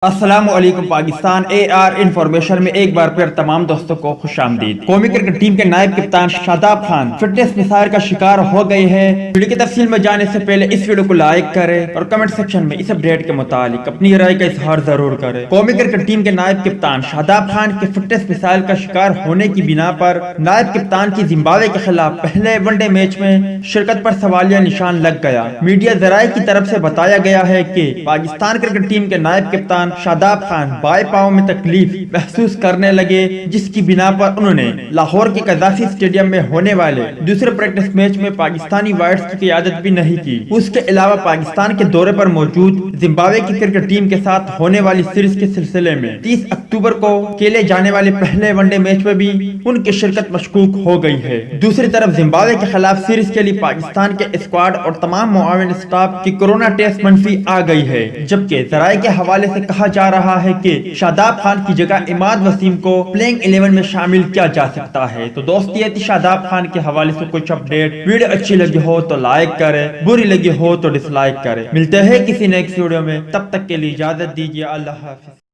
السلام علیکم پاکستان اے are information میں ایک بار پھر تمام دوستوں کو خوش آمدید۔ قومی کرکٹ ٹیم کے نائب کپتان شاداب خان فٹنس مسائل کا شکار ہو گئے ہیں۔ ویڈیو کی تفصیل میں جانے سے پہلے اس ویڈیو کو لائک کریں اور کمنٹ سیکشن میں اس اپڈیٹ کے متعلق اپنی رائے کا اظہار ضرور کریں۔ قومی کرکٹ ٹیم کے نائب کپتان شاداب خان کے فٹنس مسائل کا شکار ہونے کی بنا پر نائب کپتان کی زمبابوے کے خلاف پہلے ون ڈے میچ میں شرکت پر سوالیہ نشان لگ گیا۔ میڈیا ذرائع کی طرف سے بتایا گیا ہے کہ پاکستان کرکٹ ٹیم کے نائب کپتان شاداب خان بائیں پاؤں میں تکلیف محسوس کرنے لگے، جس کی بنا پر انہوں نے لاہور کے قذافی اسٹیڈیم میں ہونے والے دوسرے پریکٹس میچ میں پاکستانی وائٹس کی قیادت بھی نہیں کی۔ اس کے علاوہ پاکستان کے دورے پر موجود زمبابوے کی کرکٹ ٹیم کے ساتھ ہونے والی سیریز کے سلسلے میں 30 اکتوبر کو کھیلے جانے والے پہلے ون ڈے میچ میں بھی ان کی شرکت مشکوک ہو گئی ہے۔ دوسری طرف زمبابوے کے خلاف سیریز کے لیے پاکستان کے اسکواڈ اور تمام معاون اسٹاف کی کورونا ٹیسٹ منفی آ گئی ہے، جبکہ ذرائع کے حوالے سے کہا جا رہا ہے کہ شاداب خان کی جگہ عماد وسیم کو پلینگ 11 میں شامل کیا جا سکتا ہے۔ تو دوست یہ تھی شاداب خان کے حوالے سے کچھ اپڈیٹ۔ ویڈیو اچھی لگی ہو تو لائک کرے، بری لگی ہو تو ڈس لائک کرے۔ ملتے ہیں کسی نیکسٹ ویڈیو میں، تب تک کے لیے اجازت دیجیے۔ اللہ حافظ۔